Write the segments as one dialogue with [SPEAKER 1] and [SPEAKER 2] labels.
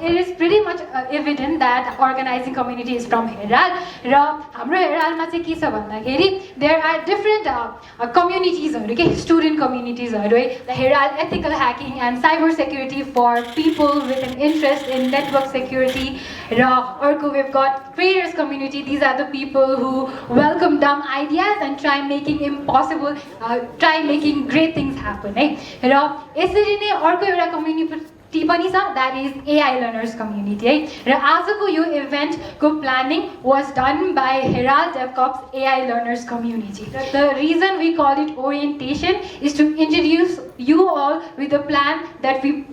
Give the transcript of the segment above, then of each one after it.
[SPEAKER 1] It is pretty much evident that organizing community is from Herald. र हाम्रो हेरालमा चाहिँ के छ भन्दाखेरि there are different communities-हरु के student communities-हरु है, the Herald ethical hacking and cyber security for people with an interest in network security. र अर्को we've got creators community. These are the people who welcome dumb ideas and try making great things happen है. र यसरी नै अर्को एउटा community पनि छ, that is AI learners community है. र आजको यो event को planning was done by Herald DevCops AI learners community. The reason we call it orientation is to introduce you all with a plan that we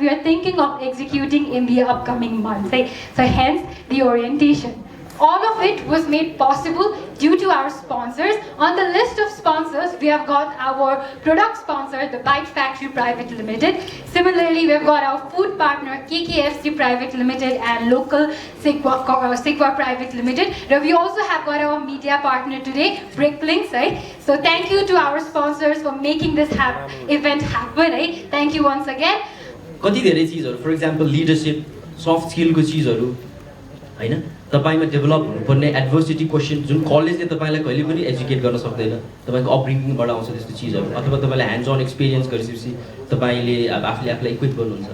[SPEAKER 1] are thinking of executing in the upcoming months. Right? So hence the orientation. All of it was made possible due to our sponsors. On the list of sponsors, we have got our product sponsor, the Byte Factory Private Limited. Similarly, we've got our food partner, KKFC Private Limited and local Sigwa Private Limited. And we also have got our media partner today, Bricklinks. Right? So thank you to our sponsors for making this event happen. Right? Thank you once again.
[SPEAKER 2] कति धेरै चीजहरु, for example, leadership, soft skill को चीजहरु, हैन? तपाईमा develop हुनुपर्ने adversity question जुन कलेजले तपाईलाई कहिले पनि educate गर्न सक्दैन, तपाईको अपब्रिङिङबाट आउँछ त्यस्तो चीजहरु, अथवा तपाईले ह्यान्ड्स अन एक्सपीरियन्स गरिसकेपछि तपाईले अब आफूले इक्विप गर्नुहुन्छ.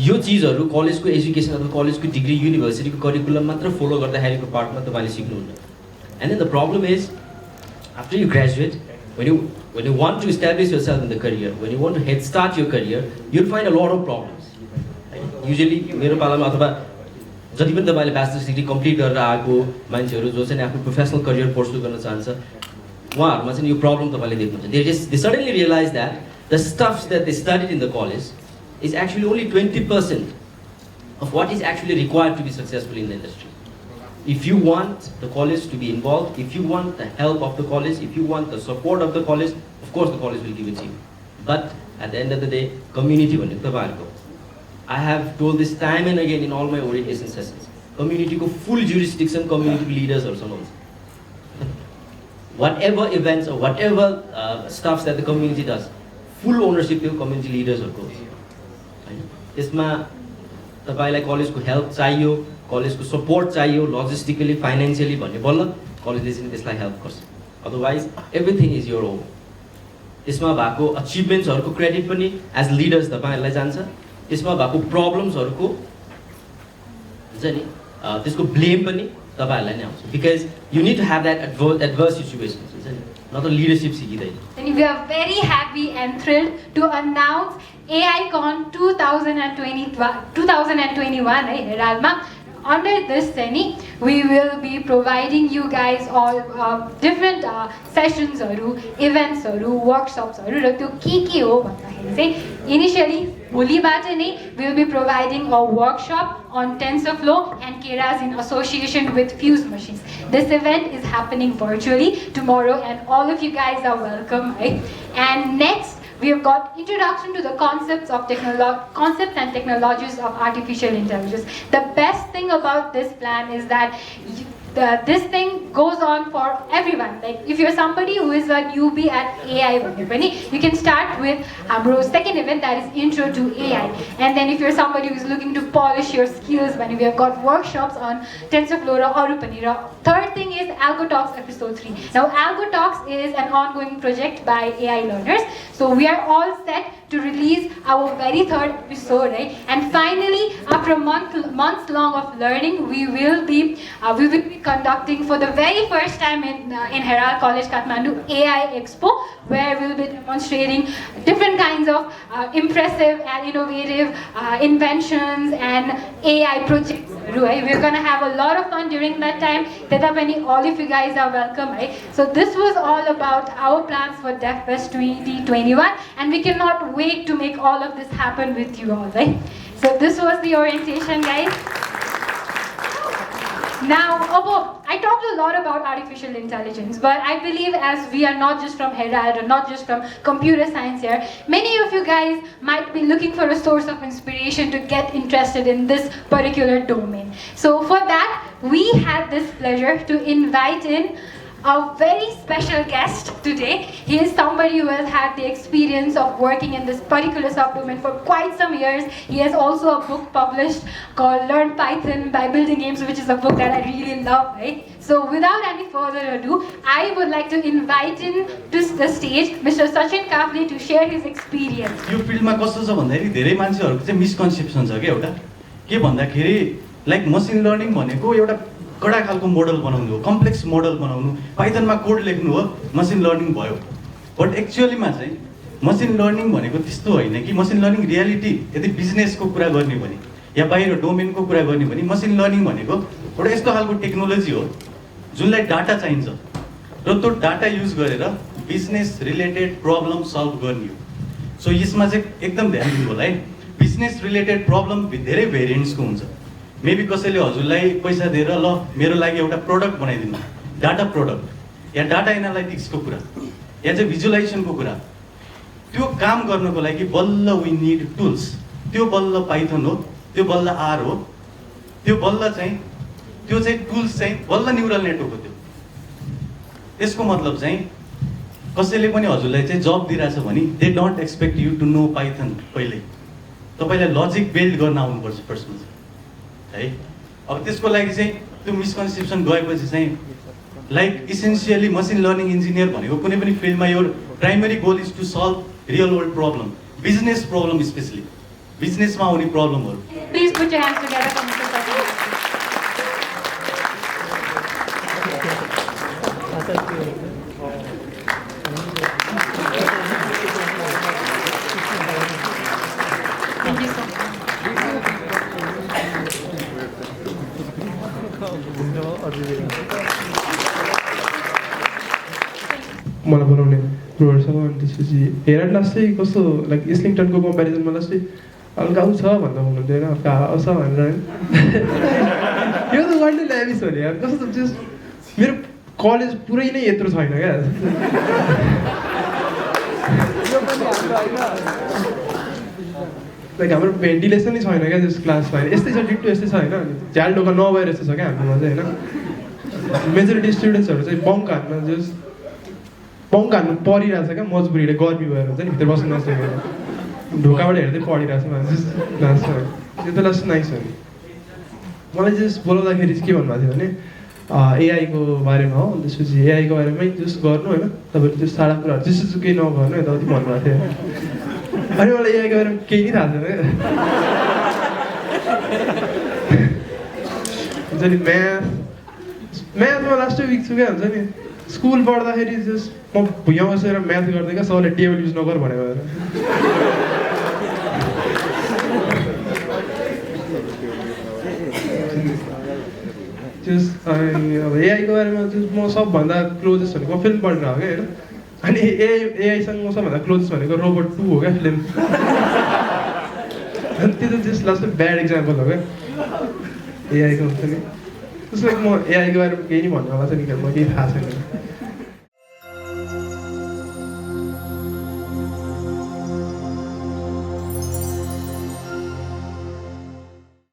[SPEAKER 2] यो चीजहरु कलेजको एजुकेसन अथवा कलेजको डिग्री युनिभर्सिटीको करिकुलम मात्र फलो गर्दाखेरिको पार्टमा तपाईले सिक्नुहुन्न. And then the problem is, after you graduate, when you want to establish yourself in the career, when you want to head start your career, you'll find a lot of problems. Usually मेरो पालामा अथवा जति पनि तपाईले bachelors degree complete गरेर आएको मान्छेहरु जो चाहिँ आफ्नो प्रोफेसनल करियर पर्स्यु गर्न चाहन्छ, उहाँहरुमा चाहिँ यो प्रब्लम तपाईले देख्नुहुन्छ. They suddenly realize that the stuffs that they studied in the college is actually only 20% of what is actually required to be successful in the industry. If you want the college to be involved, if you want the help of the college, if you want the support of the college, of course the college will give it to you. But at the end of the day, community भन्ने तपाईहरुको, I have told this time and again in all my orientation sessions. Community को full jurisdiction community leaders or some whatever events or whatever stuffs that the community does, full ownership to community leaders or coach. यसमा तपाईलाई कलेजको help चाहियो, कलेजको support चाहियो, logistically financially भन्ने बल्ल कलेजले चाहिँ त्यसलाई हेल्प गर्छ. Otherwise everything is your own. यसमा भएको अचिभमेन्ट्सहरुको क्रेडिट पनि एज लिडर्स तपाईहरुलाई जान्छ. यसमा भएको प्रब्लम्सहरुको हुन्छ नि त्यसको ब्लेम पनि तपाईहरुलाई नै आउँछ. Because you need to have that adverse situations, हुन्छ नि, न त लिडरशिप सिकिदैन.
[SPEAKER 1] And we are very happy and thrilled to announce AICon 2021 है हेरालमा. Under this we will be providing you guys all different sessions haru, events haru, workshops haru, र त्यो के हो भन्दाखेरि चाहिँ initially भोलिबाट नै we will be providing a workshop on TensorFlow and Keras in association with Fuse machines. This event is happening virtually tomorrow and all of you guys are welcome. Right? And next we have got introduction to the concepts and technologies of artificial intelligence. The best thing about this plan is that this thing goes on for everyone. Like if you're somebody who is a newbie at AI, you can start with our second event, that is Intro to AI. And then if you're somebody who is looking to polish your skills, we have got workshops on TensorFlow or Arupani. Third thing is Algo Talks episode 3. Now Algo Talks is an ongoing project by AI learners. So we are all set to release our very third episode, right? And finally, after months long of learning, we will be conducting for the very first time in Herald College Kathmandu AI Expo, where we'll be demonstrating different kinds of impressive and innovative inventions and AI projects. Right? We're gonna have a lot of fun during that time. Tetapani, all of you guys are welcome, right? So this was all about our plans for DevFest 2021, and we cannot wait to make all of this happen with you all, right? So this was the orientation, guys. Now, I talked a lot about artificial intelligence, but I believe as we are not just from Herald or not just from computer science here, many of you guys might be looking for a source of inspiration to get interested in this particular domain. So for that, we had this pleasure to invite in a very special guest today. He is somebody who has had the experience of working in this particular subdomain for quite some years. He has also a book published called Learn Python by Building Games, which is a book that I really love, right? So without any further ado, I would like to invite in to the stage Mr. Sachin Kafle to share his experience.
[SPEAKER 3] यो फिल्डमा कस्तो छ भन्दाखेरि धेरै मान्छेहरूको चाहिँ misconception छ के एउटा के भन्दाखेरि लाइक मसिन लर्निङ भनेको एउटा कडा खालको मोडल बनाउनु हो, कम्प्लेक्स मोडल बनाउनु, पाइथनमा कोड लेख्नु हो, मसिन लर्निङ भयो। बट एक्चुअलीमा चाहिँ मसिन लर्निङ भनेको त्यस्तो होइन कि मसिन लर्निङ रियालिटी यदि बिजनेसको कुरा गर्ने भने या बाहिर डोमेनको कुरा गर्ने भने मसिन लर्निङ भनेको एउटा यस्तो खालको टेक्नोलोजी हो जुनलाई डाटा चाहिन्छ र त्यो डाटा युज गरेर बिजनेस रिलेटेड प्रब्लम सल्भ गर्ने हो। सो यसमा चाहिँ एकदम ध्यान दिनु होला है। बिजनेस रिलेटेड प्रब्लम धेरै भेरिएन्ट्सको हुन्छ। मेबी कसैले हजुरलाई पैसा दिएर ल मेरो लागि एउटा प्रोडक्ट बनाइदिनु, डाटा प्रोडक्ट या डाटा एनालाइटिक्सको कुरा या चाहिँ भिजुअलाइजेसनको कुरा, त्यो काम गर्नको लागि बल्ल वी निड टुल्स। त्यो बल्ल पाइथन हो, त्यो बल्ल आर हो, त्यो चाहिँ टुल्स चाहिँ बल्ल न्युरल नेटवर्क हो। त्यसको मतलब चाहिँ कसैले पनि हजुरलाई चाहिँ जब दिइरहेछ भने they don't expect you to know Python. पहिल्यै तपाईँलाई लजिक बिल्ड गर्न आउनुपर्छ फर्स्टमा चाहिँ है। अब त्यसको लागि चाहिँ त्यो मिसकन्सेप्सन गएपछि चाहिँ like essentially machine learning engineer भनेको कुनै पनि फिल्डमा यो primary goal is to solve real world problem, business problem, specially बिजनेसमा आउने प्रब्लमहरू।
[SPEAKER 1] Please put your hands together for Mr. Sachin. Thank you so much.
[SPEAKER 4] मलाई बनाउने ब्रोहरूसँग अनि त्यसपछि हेरेर लास्टै कस्तो लाइक इस्लिङटनको कम्पेरिजनमा लास्टै हल्का उ छ भन्दा हुनुहुन्थ्यो होइन, हल्का आउँछ भनेर होइन। यो त वाइल्डली ल्याभिस हो नि यार, कस्तो जस्ट मेरो कलेज पुरै नै यत्रो छैन क्या। लाइक हाम्रो भेन्टिलेसनै छैन क्या जस क्लासमा, यस्तै छ डिक्टो यस्तै छ होइन। झ्याल ढोका नभएर यस्तो छ क्या हाम्रोमा चाहिँ होइन। मेजोरिटी स्टुडेन्ट्सहरू चाहिँ बङ्क हान्नु परिरहेछ क्या मजबुरीले, गर्मी भएर हुन्छ नि, भित्र बस्नु नसकेर ढोकाबाट हेर्दै पढिरहेछ मान्छे लास्ट। त्यो त लास्ट नाइस हो नि। मलाई जस्ट बोलाउँदाखेरि चाहिँ के भन्नुभएको थियो भने एआईको बारेमा हो, त्यसपछि एआईको बारेमै जस्ट गर्नु होइन, तपाईँले त्यो सारा कुराहरू जेसुकै नगर्नु यताउति भन्नुभएको थियो। अनि मलाई एआईको बारेमा केही नै थाहा छैन क्या। हुन्छ नि म्याथमा लास्ट विक छु क्या, हुन्छ नि स्कुल पढ्दाखेरि जस्ट म भुइँ बसेर म्याथ गर्दै क्या, सबैले टेबल युज नगर भने भएर। जस्ट अब एआईको बारेमा चाहिँ म सबभन्दा क्लोजेस्ट भनेको फिल्म पढेर हो क्या होइन। अनि एआईसँग म सबभन्दा क्लोजेस्ट भनेको रोबोट 2 हो क्या फिल्म। अनि त्यो त जस्ट लास्ट ब्याड इक्जाम्पल हो क्या एआईको हुन्छ नि। त्यसमा म एआईको बारेमा केही नि भन्नु होला छ नि, म केही थाहा छैन।